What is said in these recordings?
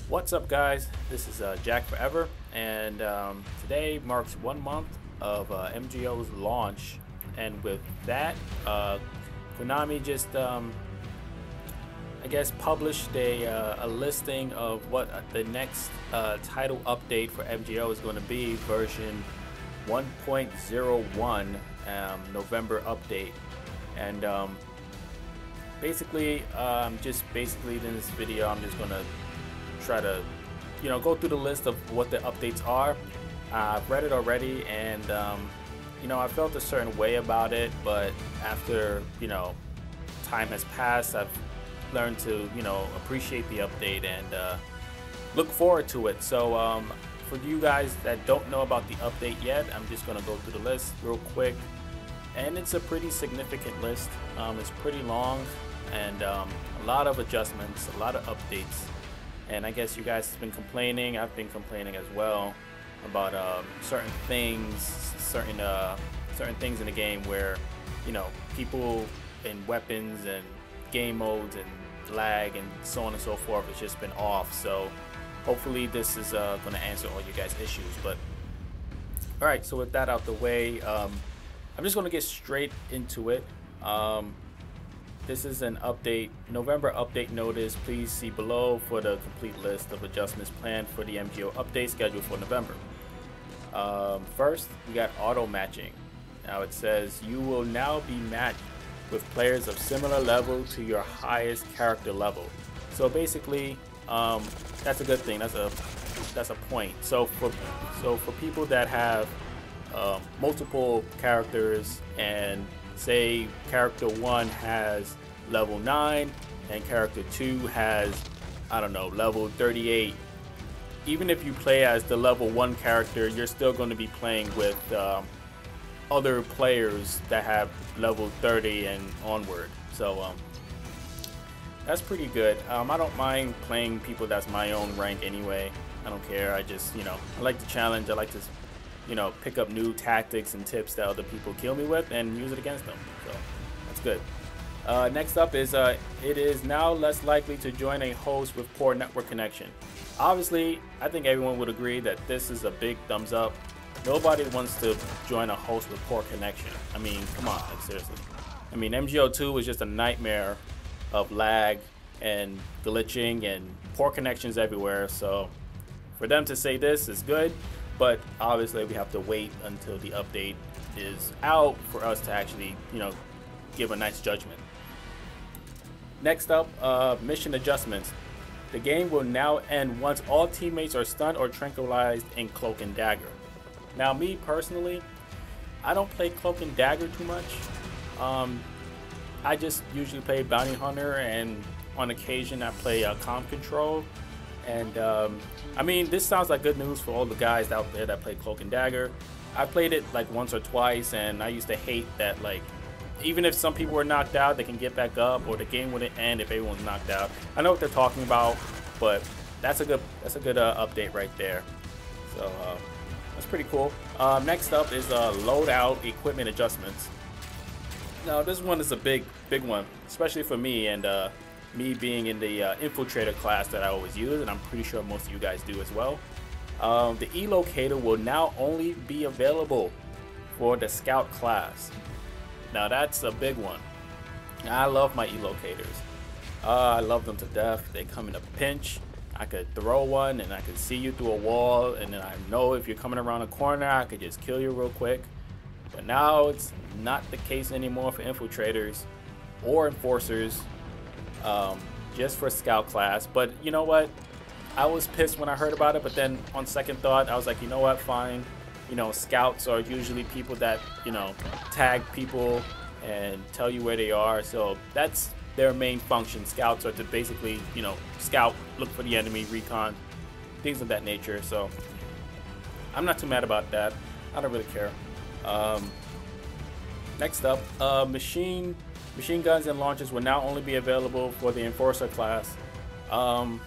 What's up, guys? This is Jack Forever, and today marks 1 month of MGO's launch. And with that, Konami just, I guess, published a listing of what the next title update for MGO is going to be, version 1.01, November update. And basically, in this video, I'm just going to try to go through the list of what the updates are. I've read it already, and I felt a certain way about it, but after time has passed, I've learned to appreciate the update and look forward to it. So for you guys that don't know about the update yet, I'm just gonna go through the list real quick, and it's a pretty significant list. It's pretty long, and a lot of adjustments, a lot of updates. And I guess you guys have been complaining, I've been complaining as well, about certain things in the game where people and weapons and game modes and lag and so on and so forth has just been off. So hopefully this is going to answer all you guys' issues. But alright, so with that out the way, I'm just going to get straight into it. This is an update, November update notice. Please see below for the complete list of adjustments planned for the MGO update scheduled for November. First, we got auto matching. Now it says you will now be matched with players of similar level to your highest character level. So basically, that's a good thing. That's a point. So for people that have multiple characters, and say character 1 has level 9 and character 2 has, I don't know, level 38. Even if you play as the level 1 character, you're still going to be playing with other players that have level 30 and onward. So that's pretty good. I don't mind playing people that's my own rank anyway. I don't care. I just, I like the challenge. I like to pick up new tactics and tips that other people kill me with and use it against them. So that's good. Next up is it is now less likely to join a host with poor network connection. Obviously, I think everyone would agree that this is a big thumbs up. Nobody wants to join a host with poor connection. I mean, come on, like, seriously. I mean, MGO 2 was just a nightmare of lag and glitching and poor connections everywhere. So for them to say this is good. But obviously we have to wait until the update is out for us to actually, give a nice judgment. Next up, mission adjustments. The game will now end once all teammates are stunned or tranquilized in Cloak and Dagger. Now, me personally, I don't play Cloak and Dagger too much. I just usually play Bounty Hunter, and on occasion I play Comm Control. And I mean, this sounds like good news for all the guys out there that play Cloak and Dagger. I played it like once or twice, and I used to hate that, like, even if some people were knocked out, they can get back up, or the game wouldn't end if everyone's knocked out. I know what they're talking about, but that's a good update right there. So that's pretty cool. Next up is Loadout equipment adjustments. Now this one is a big one, especially for me, and me being in the infiltrator class that I always use, and I'm pretty sure most of you guys do as well. The E-locator will now only be available for the scout class. Now that's a big one. I love my E-locators. I love them to death. They come in a pinch. I could throw one and I could see you through a wall, and then I know if you're coming around a corner, I could just kill you real quick. But now it's not the case anymore for infiltrators or enforcers. Just for scout class. But you know what, I was pissed when I heard about it, but then on second thought I was like, you know what, fine. Scouts are usually people that tag people and tell you where they are, so that's their main function. Scouts are to basically scout, look for the enemy, recon, things of that nature. So I'm not too mad about that. I don't really care. Next up, machine guns and launchers will now only be available for the Enforcer class. I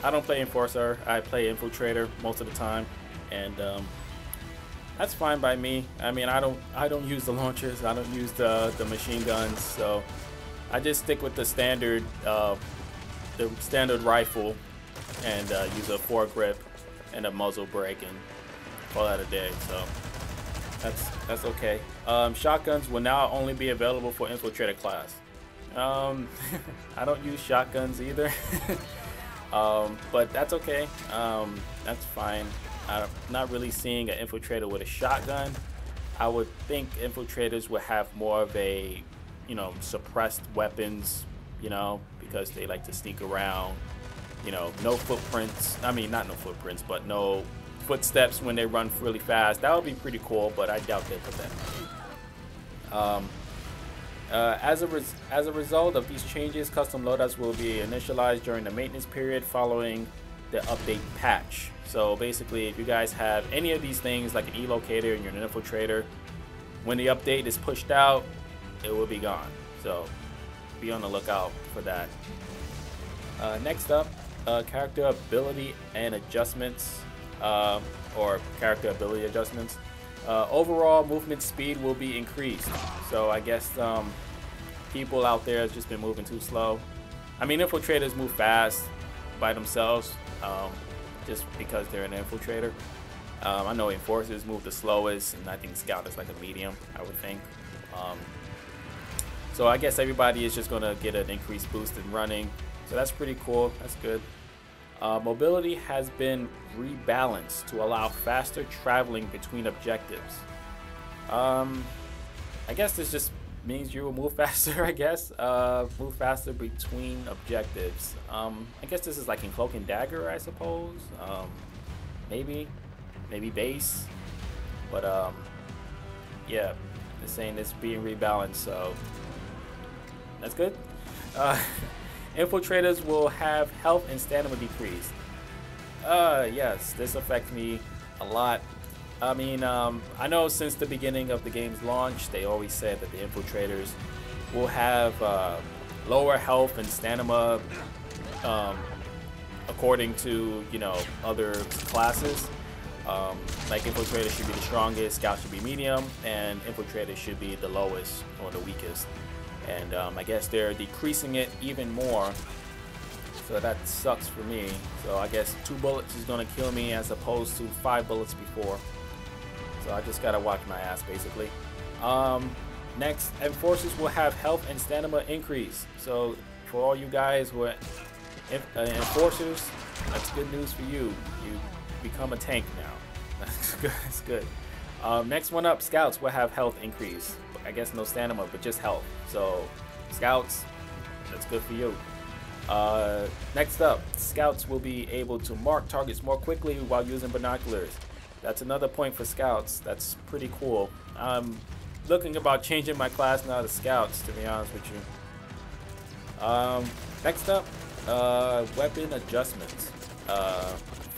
don't play Enforcer, I play Infiltrator most of the time, and that's fine by me. I mean, I don't use the launchers, I don't use the machine guns, so I just stick with the standard rifle and use a foregrip and a muzzle brake and call that a day. So that's okay. Shotguns will now only be available for infiltrator class. I don't use shotguns either. But that's okay. That's fine. I'm not really seeing an infiltrator with a shotgun. I would think infiltrators would have more of a, you know, suppressed weapons, you know, because they like to sneak around, you know, no footprints. I mean, not no footprints, but no footsteps when they run really fast. That would be pretty cool, but I doubt they put that. As a result of these changes, custom loadouts will be initialized during the maintenance period following the update patch. So basically, if you guys have any of these things like an e-locator and you're an infiltrator, when the update is pushed out, it will be gone. So be on the lookout for that. Next up, character ability and adjustments, or character ability adjustments. Overall movement speed will be increased. So I guess people out there have just been moving too slow. I mean, infiltrators move fast by themselves, just because they're an infiltrator. I know enforcers move the slowest, and I think scout is like a medium, I would think. So I guess everybody is just gonna get an increased boost in running. So that's pretty cool. That's good. Mobility has been rebalanced to allow faster traveling between objectives. I guess this just means you will move faster, I guess. Move faster between objectives. I guess this is like in Cloak and Dagger, I suppose. Maybe base. But yeah, they're saying it's being rebalanced, so that's good. Infiltrators will have health and stamina decreased. Yes, this affects me a lot. I mean, I know since the beginning of the game's launch, they always said that the infiltrators will have lower health and stamina according to, you know, other classes. Like infiltrators should be the strongest, scout should be medium, and infiltrators should be the lowest or the weakest. And I guess they're decreasing it even more, so that sucks for me. So I guess 2 bullets is gonna kill me as opposed to 5 bullets before. So I just gotta watch my ass basically. Next, enforcers will have health and stamina increase. So for all you guys who are enforcers, that's good news for you. You become a tank now. That's good. That's good. Next one up, scouts will have health increase. I guess no stamina, but just health. So scouts, that's good for you. Next up, scouts will be able to mark targets more quickly while using binoculars. That's another point for scouts. That's pretty cool. I'm looking about changing my class now to scouts, to be honest with you. Next up, weapon adjustments.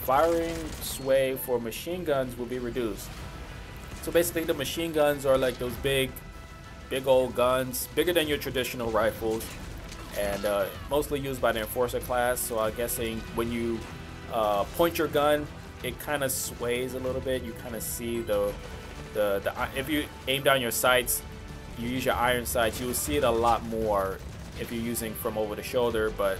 Firing sway for machine guns will be reduced. So basically the machine guns are like those big old guns, bigger than your traditional rifles, and mostly used by the enforcer class. So I'm guessing when you point your gun, it kind of sways a little bit. You kind of see the if you aim down your sights, you use your iron sights, you will see it a lot more if you're using from over the shoulder, but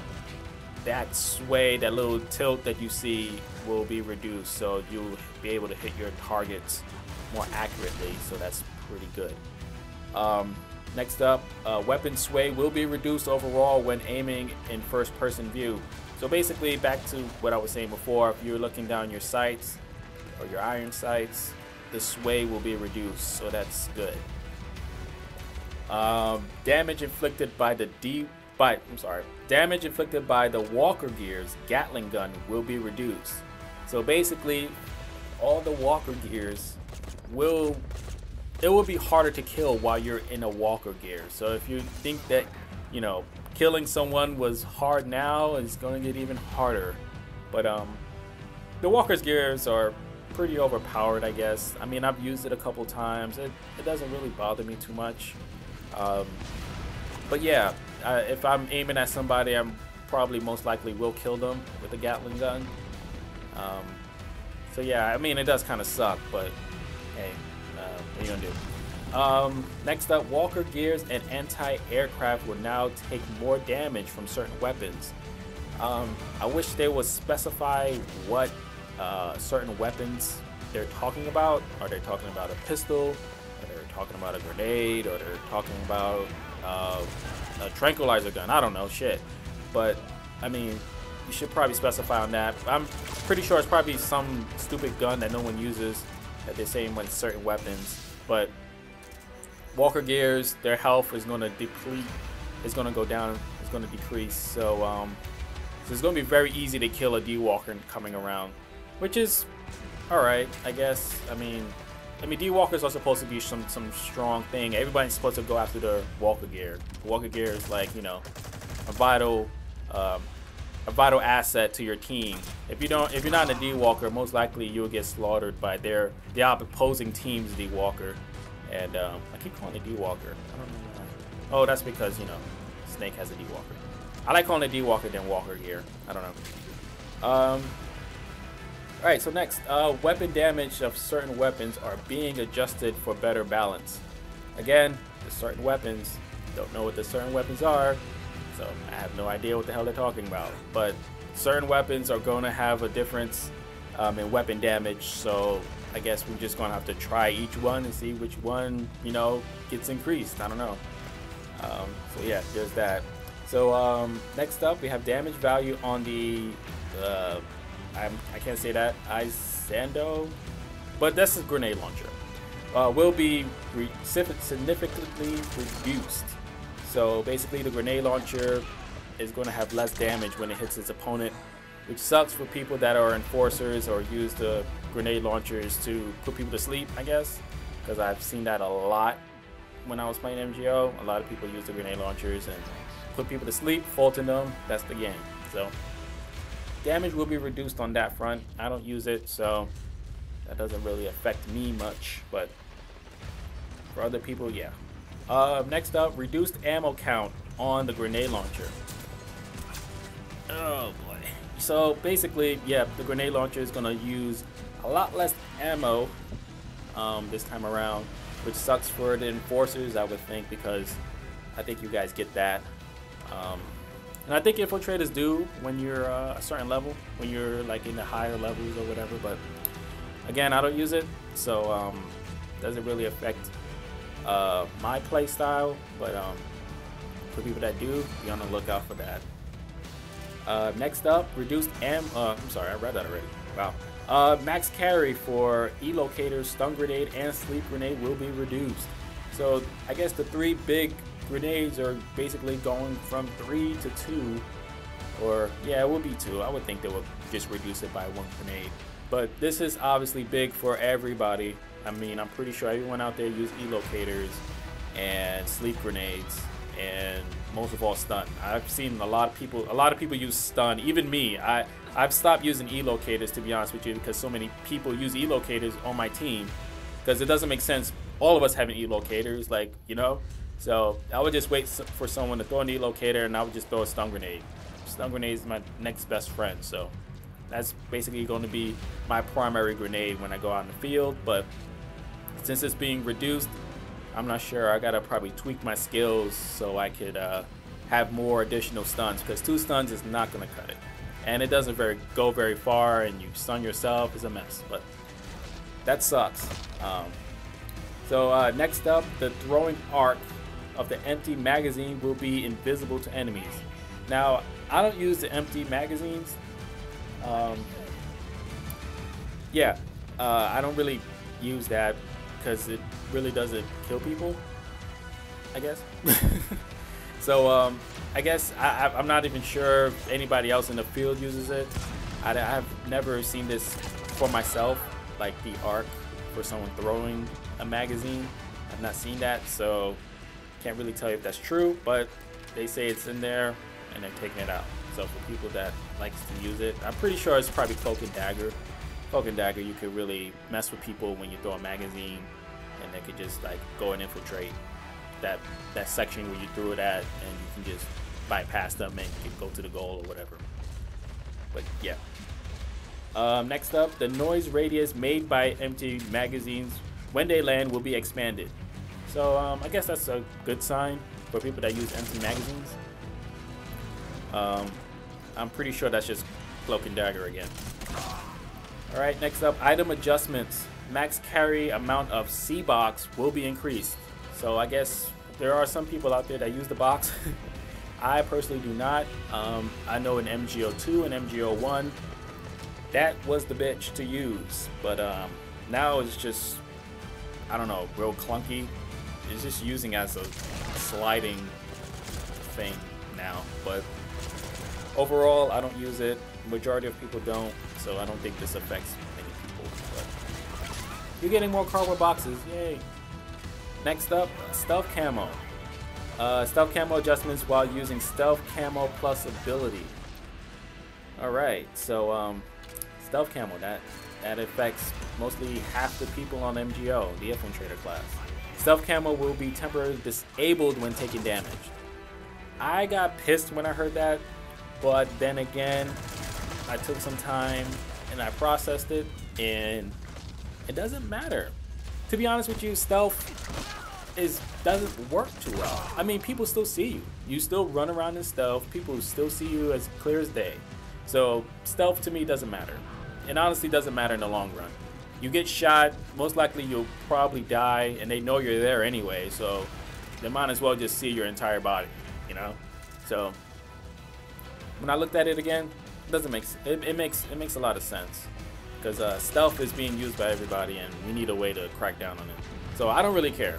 that sway, that little tilt that you see will be reduced, so you'll be able to hit your targets more accurately, so that's pretty good. Next up, weapon sway will be reduced overall when aiming in first-person view. So basically, back to what I was saying before, if you're looking down your sights or your iron sights, the sway will be reduced, so that's good. Damage inflicted by the damage inflicted by the Walker Gear's Gatling gun will be reduced. So basically, all the Walker Gears will be harder to kill while you're in a Walker Gear. So if you think that, you know, killing someone was hard now, it's gonna get even harder. But the Walker's Gears are pretty overpowered, I guess. I mean, I've used it a couple times. It doesn't really bother me too much. But yeah, if I'm aiming at somebody, I'm probably most likely will kill them with a Gatling gun. So yeah, I mean, it does kind of suck, but hey, what are you gonna do? Next up, Walker Gears and anti-aircraft will now take more damage from certain weapons. I wish they would specify what certain weapons they're talking about. Are they talking about a pistol? Are they talking about a grenade? Or they're talking about a tranquilizer gun? I don't know, shit. But I mean, you should probably specify on that. I'm pretty sure it's probably some stupid gun that no one uses that they're saying with certain weapons. But walker gears, their health is going to deplete. It's going to go down. It's going to decrease. So it's going to be very easy to kill a D-Walker coming around, which is alright, I guess. I mean, D-Walkers are supposed to be some strong thing. Everybody's supposed to go after the walker gear. The walker gear is like, you know, a vital asset to your team. If you're not in a D-Walker, most likely you'll get slaughtered by the opposing team's D-Walker. And I keep calling it D-Walker. I don't know why. Oh, that's because, you know, Snake has a D-Walker. I like calling it D-Walker than walker gear. I don't know. Alright, so next, weapon damage of certain weapons are being adjusted for better balance. Again, the certain weapons, don't know what the certain weapons are, so I have no idea what the hell they're talking about. But certain weapons are going to have a difference in weapon damage, so I guess we're just going to have to try each one and see which one, you know, gets increased. I don't know. So yeah, there's that. So next up, we have damage value on the I can't say that, Isando, but that's a grenade launcher. Will be significantly reduced. So basically the grenade launcher is going to have less damage when it hits its opponent, which sucks for people that are enforcers or use the grenade launchers to put people to sleep, I guess, because I've seen that a lot when I was playing MGO. A lot of people use the grenade launchers and put people to sleep, Fulton them. That's the game. So damage will be reduced on that front. I don't use it, so that doesn't really affect me much, but for other people, yeah. Next up, reduced ammo count on the grenade launcher. Oh boy. So basically, yeah, the grenade launcher is going to use a lot less ammo this time around, which sucks for the enforcers, I would think, because I think you guys get that. And I think infiltrators do when you're a certain level, when you're like in the higher levels or whatever, but again, I don't use it, so doesn't really affect my play style, but for people that do, be on the lookout for that. Next up, reduced I'm sorry, I read that already. Wow. Max carry for E-locators, stun grenade, and sleep grenade will be reduced. So I guess the three big grenades are basically going from 3 to 2, or yeah, it will be 2. I would think they would just reduce it by 1 grenade. But this is obviously big for everybody. I mean, I'm pretty sure everyone out there use E-locators and sleep grenades, and most of all stun. I've seen a lot of people use stun. Even me, I've stopped using E-locators, to be honest with you, because so many people use E-locators on my team, because it doesn't make sense all of us having E-locators, like, you know. So I would just wait for someone to throw an E-locator, and I would just throw a stun grenade. Stun grenade is my next best friend, so that's basically going to be my primary grenade when I go out in the field. But since it's being reduced, I'm not sure. I gotta probably tweak my skills so I could have more additional stuns, because 2 stuns is not gonna cut it, and it doesn't go very far, and you stun yourself is a mess. But that sucks. So next up, the throwing arc of the empty magazine will be invisible to enemies. Now, I don't use the empty magazines. I don't really use that because it really doesn't kill people, I guess. So I guess I'm not even sure if anybody else in the field uses it. I've never seen this for myself, like the arc for someone throwing a magazine. I've not seen that, so can't really tell you if that's true, but they say it's in there and they're taking it out. So for people that likes to use it, I'm pretty sure it's probably cloak and dagger. Cloak and dagger, you could really mess with people when you throw a magazine, and they could just like go and infiltrate that section where you threw it at, and you can just bypass them and you can go to the goal or whatever. But yeah. Next up, the noise radius made by empty magazines when they land will be expanded. So I guess that's a good sign for people that use empty magazines. I'm pretty sure that's just Cloak and Dagger again. Alright, next up, item adjustments. Max carry amount of C-Box will be increased. So I guess there are some people out there that use the box. I personally do not. I know in MGO2 and MGO1, that was the bitch to use. But now it's just, I don't know, real clunky. It's just using as a sliding thing now. But overall, I don't use it. Majority of people don't. So I don't think this affects many people. But you're getting more cardboard boxes. Yay. Next up, Stealth Camo. Stealth Camo adjustments while using Stealth Camo plus ability. Alright, so Stealth Camo, that affects mostly half the people on MGO, the Infiltrator class. Stealth Camo will be temporarily disabled when taking damage. I got pissed when I heard that, but then again, I took some time and I processed it, and it doesn't matter. To be honest with you, stealth doesn't work too well. I mean, people still see you. You still run around in stealth. People still see you as clear as day. So stealth to me doesn't matter. It honestly doesn't matter in the long run. You get shot, most likely you'll probably die, and they know you're there anyway. So they might as well just see your entire body, you know. So when I looked at it again, it doesn't make it makes a lot of sense, because stealth is being used by everybody, and we need a way to crack down on it. So I don't really care.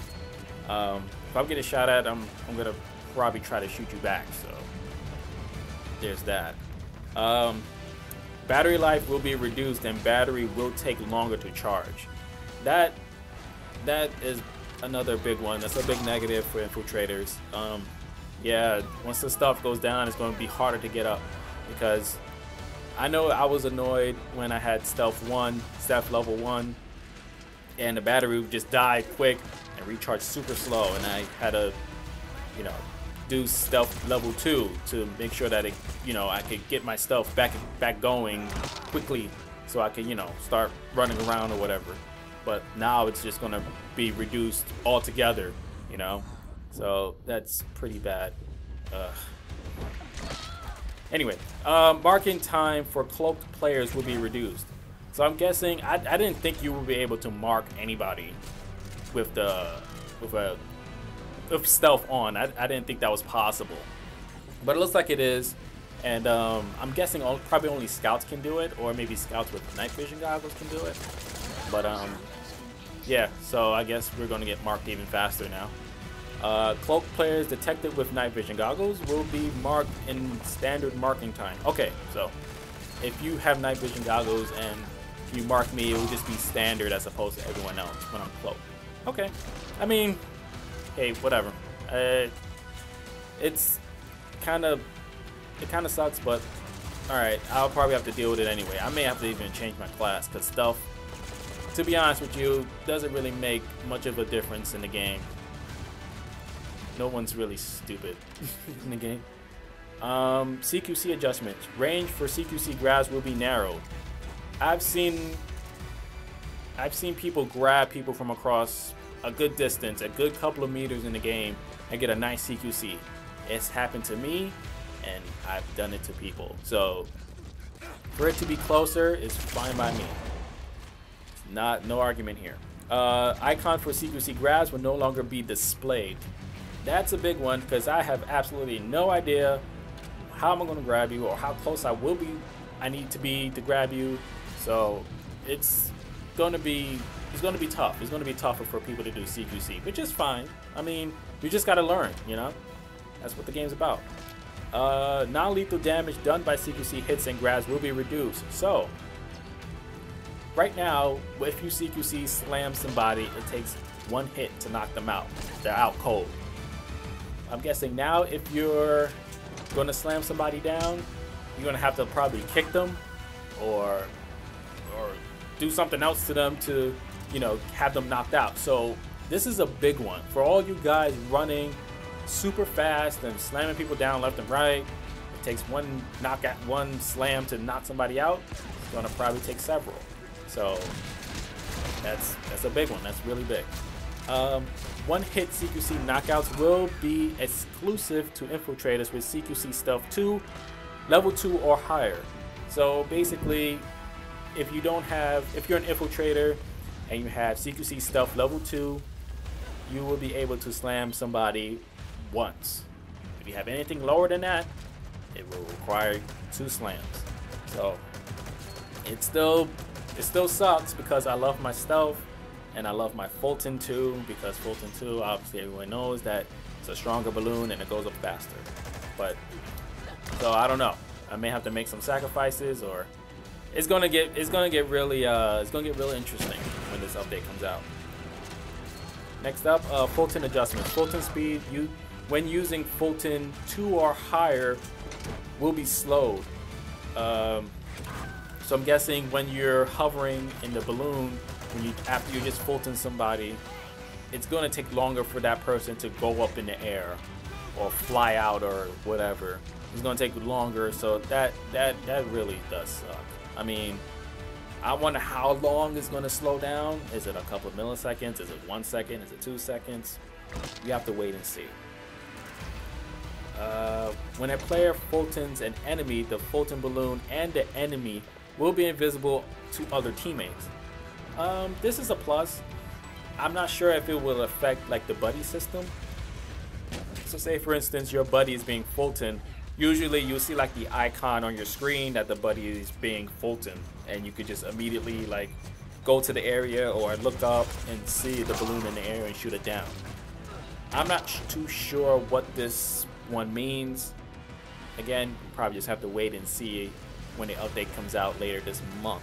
If I'm getting shot at, I'm gonna probably try to shoot you back. So there's that. Battery life will be reduced, and battery will take longer to charge. That is another big one. That's a big negative for infiltrators. Yeah, once the stuff goes down, it's going to be harder to get up, because I know I was annoyed when I had stealth level 1, and the battery would just die quick and recharge super slow, and I had to, you know, do stealth level 2 to make sure that it, you know, I could get my stealth back going quickly, so I can, you know, start running around or whatever. But now it's just gonna be reduced altogether, you know, so that's pretty bad. Anyway, marking time for cloaked players will be reduced. So I'm guessing, I didn't think you would be able to mark anybody with stealth on. I didn't think that was possible, but it looks like it is. And I'm guessing probably only scouts can do it, or maybe scouts with night vision goggles can do it. But yeah, so I guess we're going to get marked even faster now. Cloak players detected with night vision goggles will be marked in standard marking time. Okay, so if you have night vision goggles and you mark me, it will just be standard as opposed to everyone else when I'm cloaked. Okay, I mean, hey, whatever. It kind of sucks, but alright, I'll probably have to deal with it anyway. I may have to even change my class, because stealth, to be honest with you, doesn't really make much of a difference in the game. No one's really stupid in the game. CQC adjustments. Range for CQC grabs will be narrowed. I've seen people grab people from across a good distance, a good couple of meters in the game, and get a nice CQC. It's happened to me, and I've done it to people. So for it to be closer is fine by me. No argument here. Icon for CQC grabs will no longer be displayed. That's a big one, because I have absolutely no idea how I'm going to grab you, or how close I need to be to grab you. So it's going to be tough. It's going to be tougher for people to do CQC, which is fine. I mean, you just got to learn, you know? That's what the game's about. Non-lethal damage done by CQC hits and grabs will be reduced. So right now, if you CQC slam somebody, it takes 1 hit to knock them out. They're out cold. I'm guessing now, if you're going to slam somebody down, you're going to have to probably kick them or do something else to them to, you know, have them knocked out. So this is a big one for all you guys running super fast and slamming people down left and right. It takes one slam to knock somebody out. It's going to probably take several. So that's a big one. That's really big. One-hit CQC knockouts will be exclusive to infiltrators with CQC Stealth 2 level 2 or higher. So basically, if you're an infiltrator and you have CQC stuff level 2, you will be able to slam somebody once. If you have anything lower than that, it will require 2 slams. So it still sucks because I love my stealth and I love my Fulton 2, because Fulton 2, obviously everyone knows that it's a stronger balloon and it goes up faster. But so I don't know. I may have to make some sacrifices, or it's gonna get really interesting when this update comes out. Next up, Fulton adjustments. Fulton speed, when using Fulton 2 or higher, will be slowed. So I'm guessing when you're hovering in the balloon, after you just Fulton somebody, it's gonna take longer for that person to go up in the air or fly out or whatever. It's gonna take longer, so that really does suck. I mean, I wonder how long it's gonna slow down. Is it a couple of milliseconds? Is it 1 second? Is it 2 seconds? You have to wait and see. When a player Fultons an enemy, the Fulton balloon and the enemy will be invisible to other teammates. This is a plus. I'm not sure if it will affect like the buddy system. So say for instance your buddy is being Fulton. Usually you'll see like the icon on your screen that the buddy is being Fulton, and you could just immediately like go to the area or look up and see the balloon in the air and shoot it down. I'm not too sure what this one means. Again, you probably just have to wait and see when the update comes out later this month.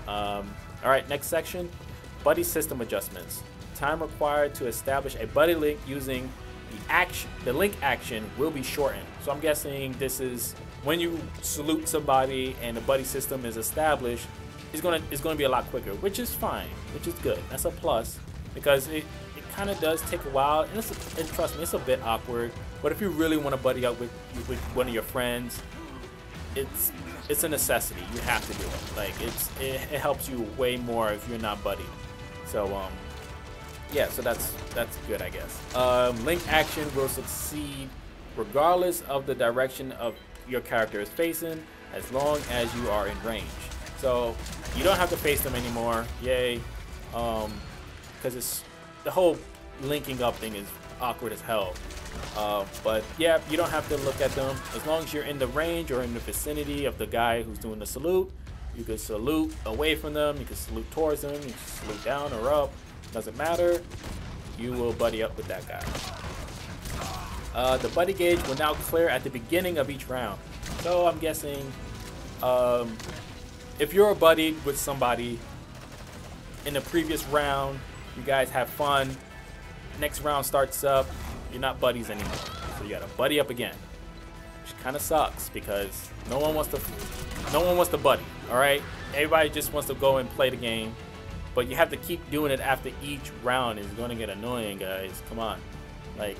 Alright, next section, buddy system adjustments. Time required to establish a buddy link using the link action will be shortened. So I'm guessing this is when you salute somebody and the buddy system is established, it's gonna be a lot quicker, which is fine, which is good. That's a plus, because it kind of does take a while, and trust me, it's a bit awkward. But if you really want to buddy up with one of your friends, it's a necessity. You have to do it. Like it helps you way more if you're not buddy. So yeah, so that's good, I guess. Link action will succeed regardless of the direction of your character is facing, as long as you are in range. So you don't have to face them anymore. Yay. Because it's the whole linking up thing is awkward as hell. But yeah, you don't have to look at them. As long as you're in the range or in the vicinity of the guy who's doing the salute, you can salute away from them, you can salute towards them, you can salute down or up. Doesn't matter. You will buddy up with that guy. The buddy gauge will now clear at the beginning of each round. So I'm guessing if you're a buddy with somebody in the previous round, you guys have fun, next round starts up, you're not buddies anymore. So you gotta buddy up again. Which kinda sucks because no one wants to buddy, alright? Everybody just wants to go and play the game. But you have to keep doing it after each round. It's gonna get annoying, guys. Come on. Like,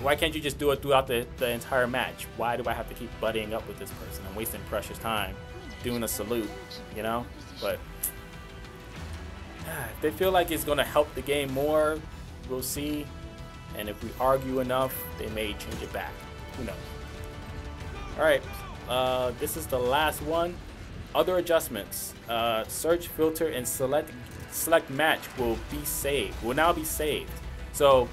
why can't you just do it throughout the entire match? Why do I have to keep buddying up with this person? I'm wasting precious time doing a salute, you know? But if they feel like it's gonna help the game more, we'll see. And if we argue enough, they may change it back. Who knows? Alright, this is the last one. Other adjustments. Search, filter, and select match will now be saved. So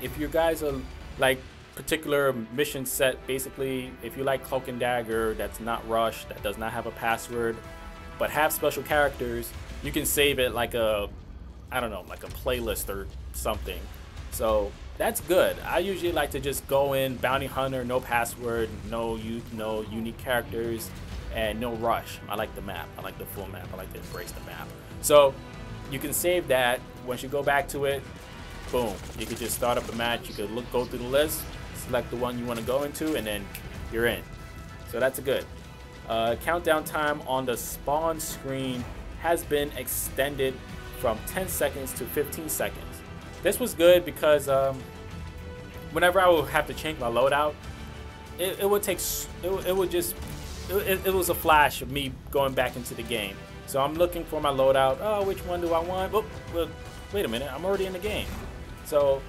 if you guys are like particular mission set, basically if you like Cloak and Dagger that's not rushed, that does not have a password, but have special characters, you can save it like a, I don't know, like a playlist or something. So that's good. I usually like to just go in Bounty Hunter, no password, no unique characters, and no rush. I like the map. I like the full map. I like to embrace the map. So you can save that. Once you go back to it, boom. You could just start up a match. You could go through the list, select the one you want to go into, and then you're in. So that's good. Countdown time on the spawn screen has been extended from 10 seconds to 15 seconds. This was good because whenever I would have to change my loadout, it was a flash of me going back into the game. So I'm looking for my loadout. Oh, which one do I want? Oh, well, wait a minute, I'm already in the game. So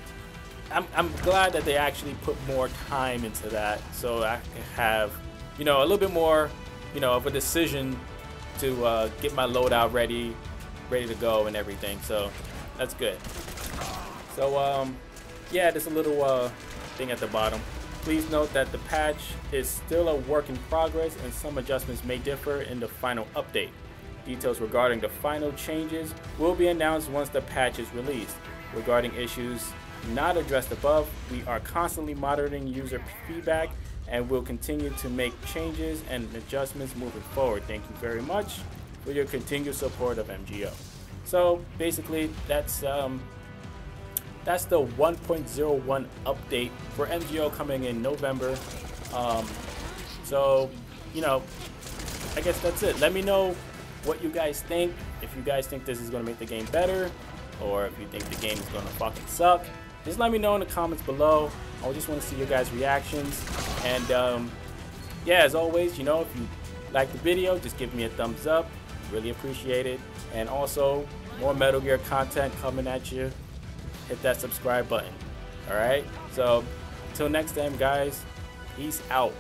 I'm glad that they actually put more time into that, so I can have, you know, a little bit more, you know, of a decision to get my loadout ready to go and everything. So that's good. So yeah, there's a little thing at the bottom. Please note that the patch is still a work in progress and some adjustments may differ in the final update. Details regarding the final changes will be announced once the patch is released. Regarding issues not addressed above, we are constantly monitoring user feedback and will continue to make changes and adjustments moving forward. Thank you very much for your continued support of MGO. So basically, that's the 1.01 update for MGO coming in November. So, you know, I guess that's it. Let me know what you guys think. If you guys think this is going to make the game better, or if you think the game is going to fucking suck, just let me know in the comments below. I just want to see your guys' reactions. And yeah, as always, you know, if you like the video, just give me a thumbs up. Really appreciate it. And also, more Metal Gear content coming at you. Hit that subscribe button. Alright? So, until next time, guys, peace out.